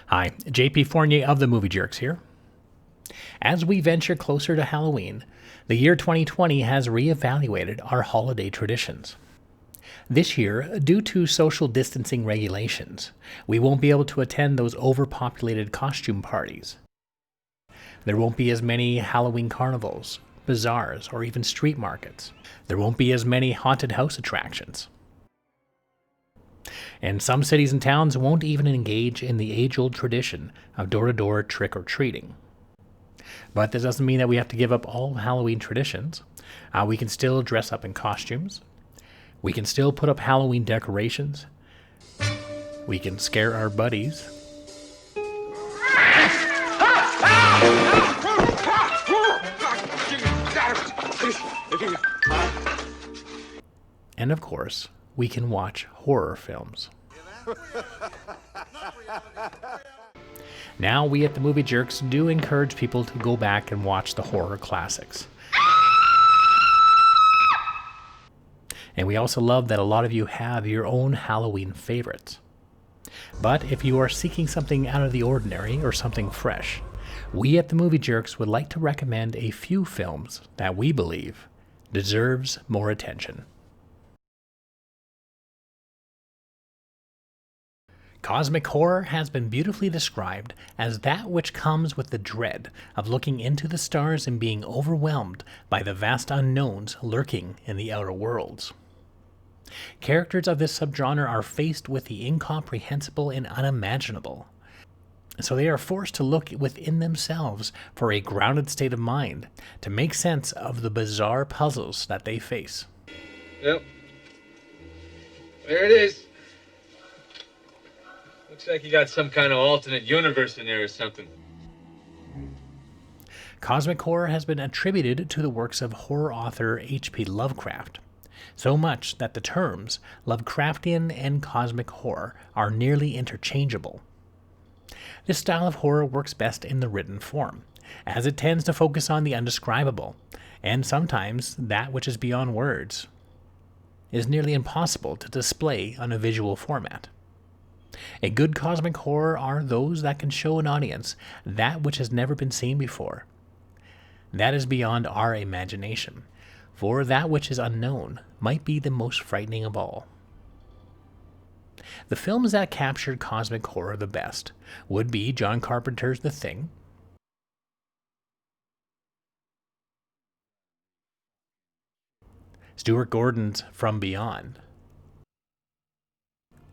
Hi, JP Fournier of the Movie Jerks here. As we venture closer to Halloween, the year 2020 has reevaluated our holiday traditions. This year, due to social distancing regulations, we won't be able to attend those overpopulated costume parties. There won't be as many Halloween carnivals, bazaars, or even street markets. There won't be as many haunted house attractions. And some cities and towns won't even engage in the age-old tradition of door-to-door trick-or-treating. But this doesn't mean that we have to give up all Halloween traditions. We can still dress up in costumes. We can still put up Halloween decorations. We can scare our buddies. And of course, we can watch horror films. Now, we at the Movie Jerks do encourage people to go back and watch the horror classics. And we also love that a lot of you have your own Halloween favorites. But if you are seeking something out of the ordinary or something fresh, we at the Movie Jerks would like to recommend a few films that we believe deserves more attention. Cosmic horror has been beautifully described as that which comes with the dread of looking into the stars and being overwhelmed by the vast unknowns lurking in the outer worlds. Characters of this subgenre are faced with the incomprehensible and unimaginable, so they are forced to look within themselves for a grounded state of mind to make sense of the bizarre puzzles that they face. Yep. There it is. Looks like you got some kind of alternate universe in there or something. Cosmic horror has been attributed to the works of horror author H.P. Lovecraft, so much that the terms Lovecraftian and cosmic horror are nearly interchangeable. This style of horror works best in the written form, as it tends to focus on the undescribable, and sometimes that which is beyond words is nearly impossible to display on a visual format. A good cosmic horror are those that can show an audience that which has never been seen before. That is beyond our imagination, for that which is unknown might be the most frightening of all. The films that captured cosmic horror the best would be John Carpenter's The Thing, Stuart Gordon's From Beyond,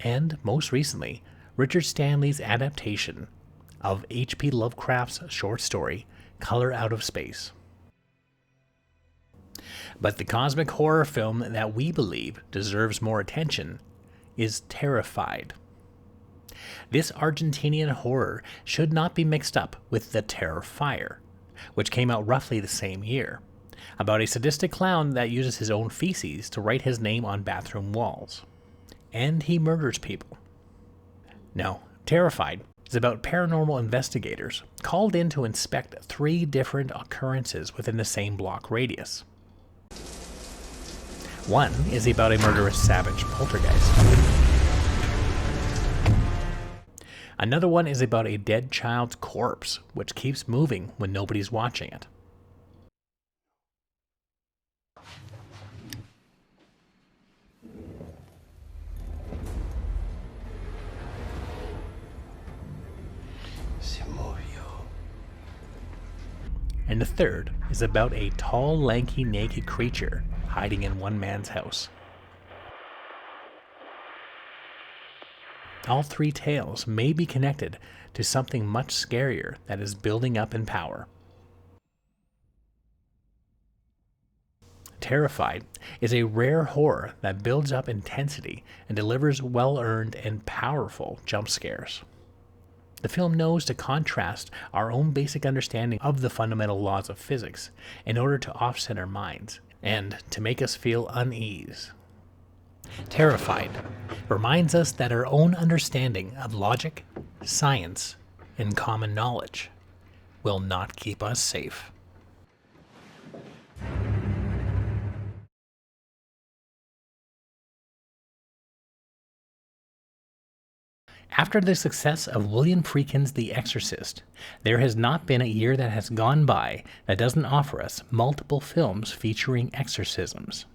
and most recently, Richard Stanley's adaptation of H.P. Lovecraft's short story, Color Out of Space. But the cosmic horror film that we believe deserves more attention is Terrified. This Argentinian horror should not be mixed up with The Terrifier, which came out roughly the same year, about a sadistic clown that uses his own feces to write his name on bathroom walls. And he murders people. No, Terrified is about paranormal investigators called in to inspect 3 different occurrences within the same block radius. One is about a murderous savage poltergeist. Another one is about a dead child's corpse, which keeps moving when nobody's watching it. And the third is about a tall, lanky, naked creature hiding in one man's house. All 3 tales may be connected to something much scarier that is building up in power. Terrified is a rare horror that builds up intensity and delivers well-earned and powerful jump scares. The film knows to contrast our own basic understanding of the fundamental laws of physics in order to offset our minds and to make us feel unease. Terrified reminds us that our own understanding of logic, science, and common knowledge will not keep us safe. After the success of William Friedkin's The Exorcist, there has not been a year that has gone by that doesn't offer us multiple films featuring exorcisms.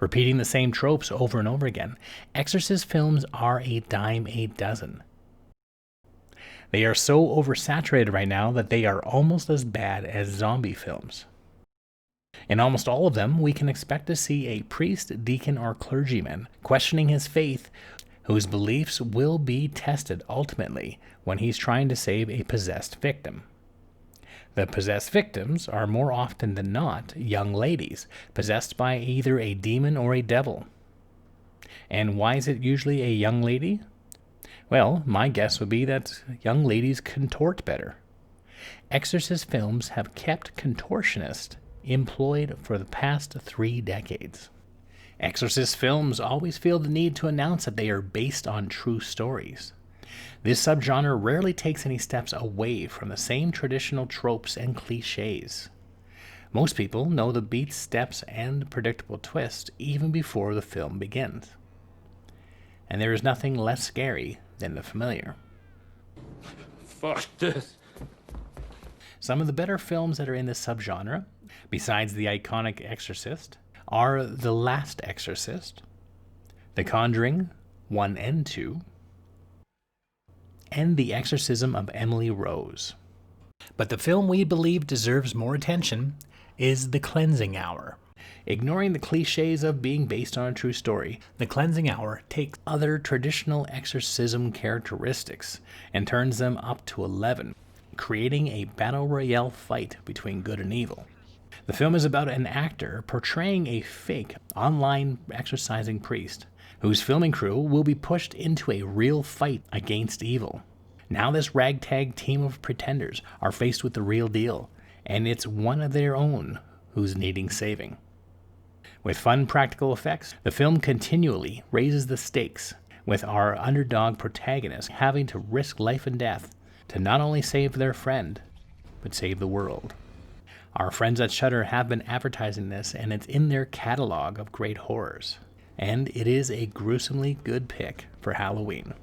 Repeating the same tropes over and over again, Exorcist films are a dime a dozen. They are so oversaturated right now that they are almost as bad as zombie films. In almost all of them, we can expect to see a priest, deacon, or clergyman questioning his faith, whose beliefs will be tested ultimately when he's trying to save a possessed victim. The possessed victims are more often than not young ladies, possessed by either a demon or a devil. And why is it usually a young lady? Well, my guess would be that young ladies contort better. Exorcist films have kept contortionists employed for the past 3 decades. Exorcist films always feel the need to announce that they are based on true stories. This subgenre rarely takes any steps away from the same traditional tropes and cliches. Most people know the beats, steps, and predictable twists even before the film begins. And there is nothing less scary than the familiar. Fuck this. Some of the better films that are in this subgenre, besides the iconic Exorcist, are The Last Exorcist, The Conjuring 1 and 2, and The Exorcism of Emily Rose. But the film we believe deserves more attention is The Cleansing Hour. Ignoring the cliches of being based on a true story, The Cleansing Hour takes other traditional exorcism characteristics and turns them up to 11, creating a battle royale fight between good and evil. The film is about an actor portraying a fake online exorcising priest whose filming crew will be pushed into a real fight against evil. Now this ragtag team of pretenders are faced with the real deal, and it's one of their own who's needing saving. With fun practical effects, the film continually raises the stakes, with our underdog protagonist having to risk life and death to not only save their friend, but save the world. Our friends at Shudder have been advertising this, and it's in their catalog of great horrors. And it is a gruesomely good pick for Halloween.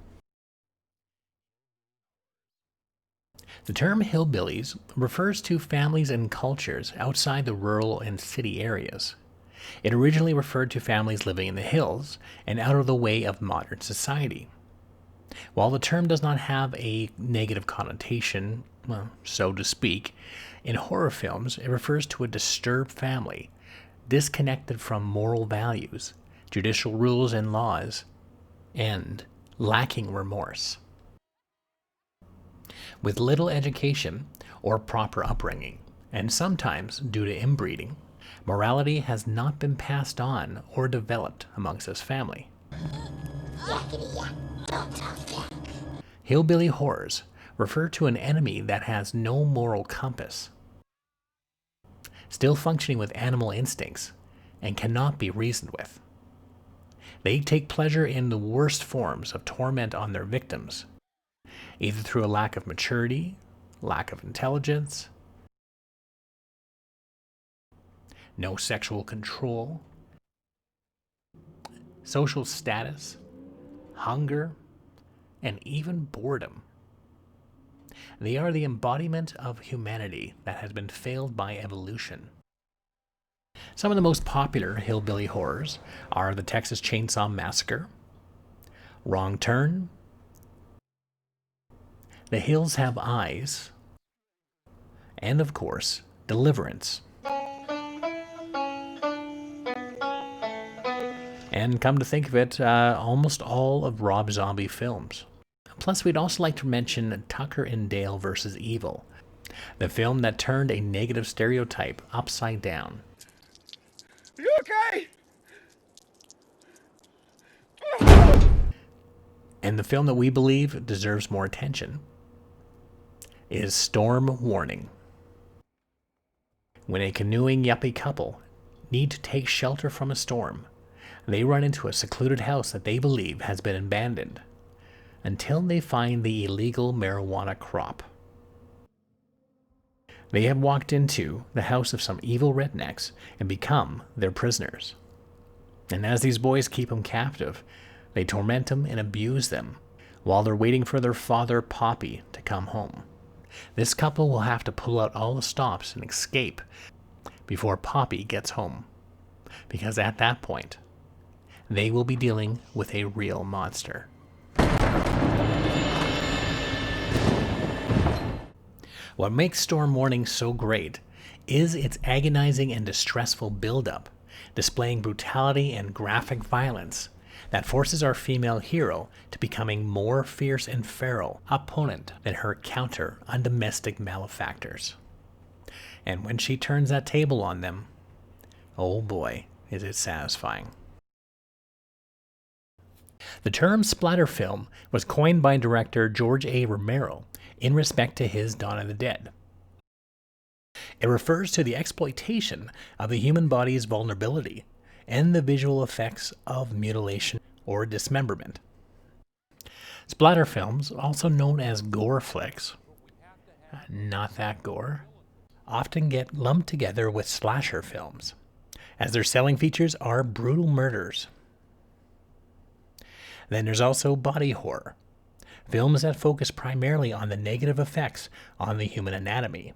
The term hillbillies refers to families and cultures outside the rural and city areas. It originally referred to families living in the hills and out of the way of modern society. While the term does not have a negative connotation, well, so to speak, in horror films it refers to a disturbed family, disconnected from moral values, judicial rules and laws, and lacking remorse. With little education or proper upbringing, and sometimes due to inbreeding, morality has not been passed on or developed amongst this family. Hillbilly horrors refer to an enemy that has no moral compass, still functioning with animal instincts, and cannot be reasoned with. They take pleasure in the worst forms of torment on their victims, either through a lack of maturity, lack of intelligence, no sexual control, social status, hunger, and even boredom. They are the embodiment of humanity that has been failed by evolution. Some of the most popular hillbilly horrors are the Texas Chainsaw Massacre, Wrong Turn, The Hills Have Eyes, and of course, Deliverance. And come to think of it, almost all of Rob Zombie films. Plus, we'd also like to mention Tucker and Dale vs. Evil, the film that turned a negative stereotype upside down. Are you okay? And the film that we believe deserves more attention is Storm Warning. When a canoeing yuppie couple need to take shelter from a storm, they run into a secluded house that they believe has been abandoned, until they find the illegal marijuana crop. They have walked into the house of some evil rednecks and become their prisoners. And as these boys keep them captive, They torment them and abuse them while they're waiting for their father, Poppy, to come home. This couple will have to pull out all the stops and escape before Poppy gets home, because at that point, they will be dealing with a real monster. What makes Storm Warning so great is its agonizing and distressful build-up, displaying brutality and graphic violence that forces our female hero to becoming more fierce and feral opponent than her counter undomestic malefactors. And when she turns that table on them, oh boy, is it satisfying. The term splatter film was coined by director George A. Romero in respect to his Dawn of the Dead. It refers to the exploitation of the human body's vulnerability and the visual effects of mutilation or dismemberment. Splatter films, also known as gore flicks, not that gore, often get lumped together with slasher films, as their selling features are brutal murders. Then there's also body horror, films that focus primarily on the negative effects on the human anatomy.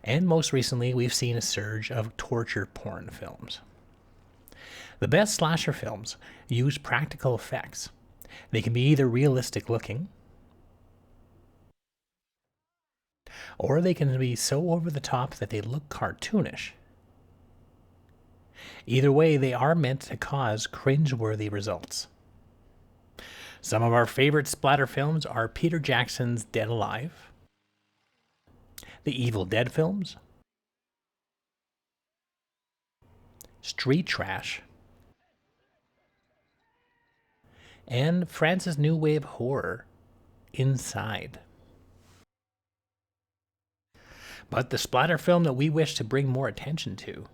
And most recently, we've seen a surge of torture porn films. The best slasher films use practical effects. They can be either realistic looking, or they can be so over the top that they look cartoonish. Either way, they are meant to cause cringe-worthy results. Some of our favorite splatter films are Peter Jackson's Dead Alive, the Evil Dead films, Street Trash, and France's new wave horror, Inside. But the splatter film that we wish to bring more attention to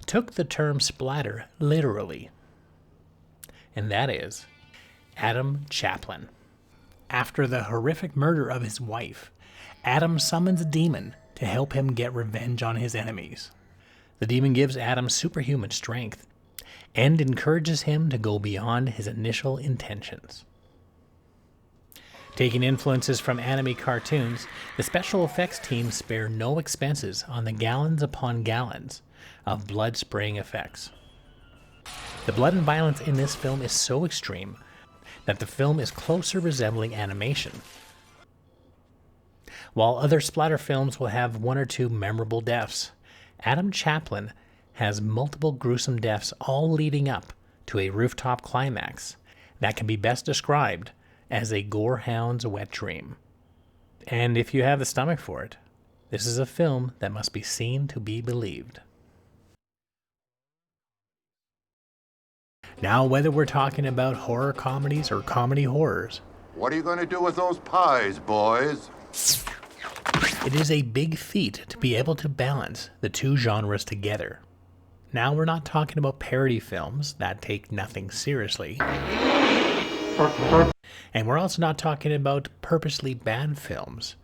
took the term splatter literally, and that is Adam Chaplin. After the horrific murder of his wife, Adam summons a demon to help him get revenge on his enemies. The demon gives Adam superhuman strength and encourages him to go beyond his initial intentions. Taking influences from anime cartoons, the special effects team spare no expenses on the gallons upon gallons of blood spraying effects. The blood and violence in this film is so extreme that the film is closer resembling animation. While other splatter films will have one or two memorable deaths, Adam Chaplin has multiple gruesome deaths all leading up to a rooftop climax that can be best described as a gorehound's wet dream. And if you have the stomach for it, this is a film that must be seen to be believed. Now, whether we're talking about horror comedies or comedy horrors, what are you going to do with those pies, boys? it is a big feat to be able to balance the two genres together. Now, we're not talking about parody films that take nothing seriously. And we're also not talking about purposely bad films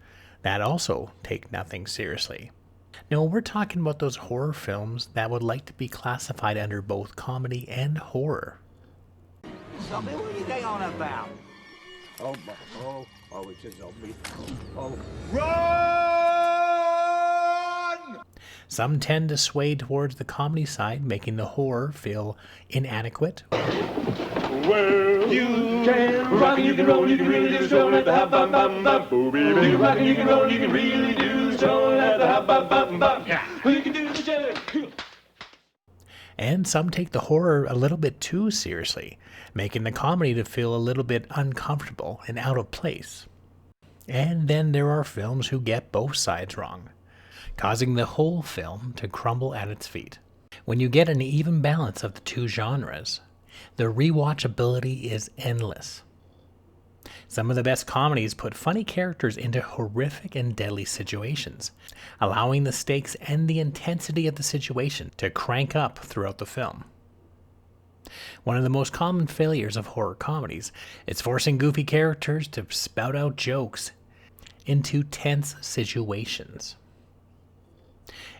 that also take nothing seriously. No, we're talking about those horror films that would like to be classified under both comedy and horror. Zombie, what are you going on about? It's a zombie. Run! Some tend to sway towards the comedy side, making the horror feel inadequate. Well, you can rock and you can roll, you can really do so at the hop bum bum bum. You can rock and you can roll, you can really do so at the hop bum bum bum. You can do the jelly. And some take the horror a little bit too seriously, making the comedy to feel a little bit uncomfortable and out of place. And then there are films who get both sides wrong, causing the whole film to crumble at its feet. When you get an even balance of the two genres, the rewatchability is endless. Some of the best comedies put funny characters into horrific and deadly situations, allowing the stakes and the intensity of the situation to crank up throughout the film. One of the most common failures of horror comedies is forcing goofy characters to spout out jokes into tense situations.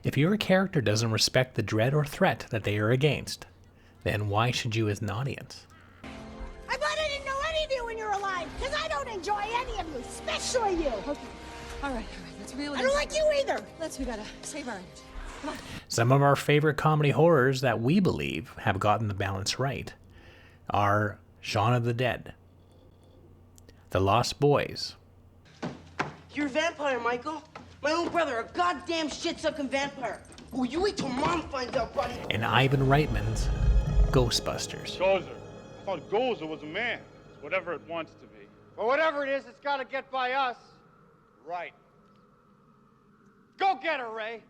If your character doesn't respect the dread or threat that they are against, then why should you as an audience? I thought I didn't know any of you when you're alive, because I don't enjoy any of you, especially you. Okay. All right, let's reel it I don't like you either. We gotta save our image. Come on. Some of our favorite comedy horrors that we believe have gotten the balance right are Shaun of the Dead, The Lost Boys, You're a vampire, Michael. My own brother, a goddamn shit-sucking vampire. Oh, you wait till Mom finds out, buddy. and Ivan Reitman's Ghostbusters. Gozer. I thought Gozer was a man. It's whatever it wants to be. But whatever it is, it's gotta get by us. Right. Go get her, Ray.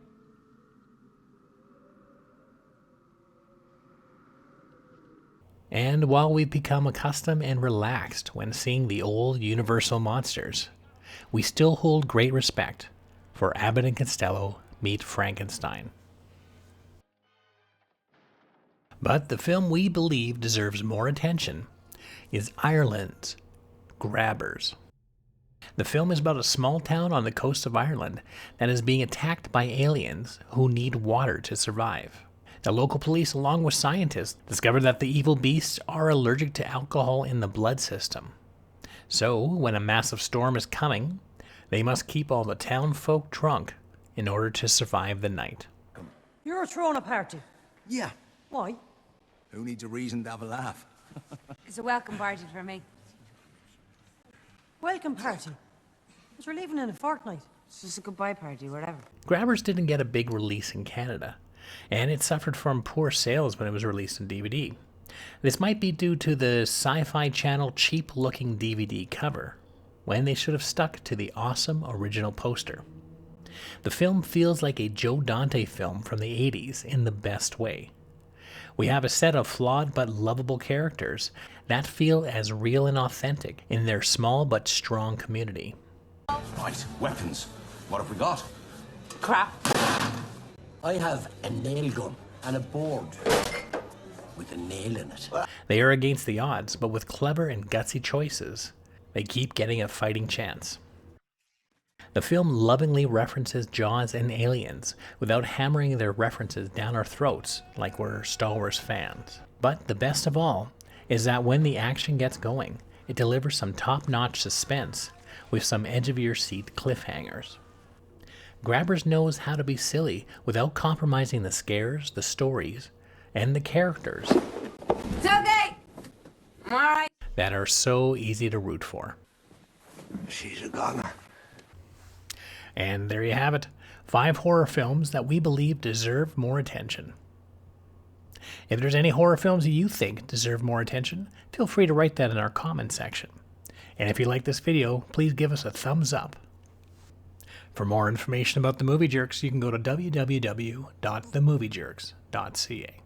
And while we've become accustomed and relaxed when seeing the old Universal monsters, we still hold great respect for Abbott and Costello meet Frankenstein. But the film we believe deserves more attention is Ireland's Grabbers. The film is about a small town on the coast of Ireland that is being attacked by aliens who need water to survive. The local police, along with scientists, discover that the evil beasts are allergic to alcohol in the blood system. So, when a massive storm is coming, they must keep all the town folk drunk in order to survive the night. You're throwing a party. Yeah. Why? Who needs a reason to have a laugh? It's a welcome party for me. Welcome party. But we're leaving in a fortnight. It's just a goodbye party, whatever. Grabbers didn't get a big release in Canada, and it suffered from poor sales when it was released on DVD. This might be due to the Sci-Fi Channel cheap-looking DVD cover, when they should have stuck to the awesome original poster. The film feels like a Joe Dante film from the 80s in the best way. We have a set of flawed but lovable characters that feel as real and authentic in their small but strong community. Right, weapons. What have we got? Crap. I have a nail gun and a board with a nail in it. They are against the odds, but with clever and gutsy choices, they keep getting a fighting chance. The film lovingly references Jaws and Aliens without hammering their references down our throats like we're Star Wars fans. But the best of all is that when the action gets going, it delivers some top-notch suspense with some edge-of-your-seat cliffhangers. Grabbers knows how to be silly without compromising the scares, the stories, and the characters It's okay. I'm alright. that are so easy to root for. She's a goner. And there you have it, 5 horror films that we believe deserve more attention. If there's any horror films you think deserve more attention, feel free to write that in our comment section. And if you like this video, please give us a thumbs up. For more information about The Movie Jerks, you can go to www.themoviejerks.ca.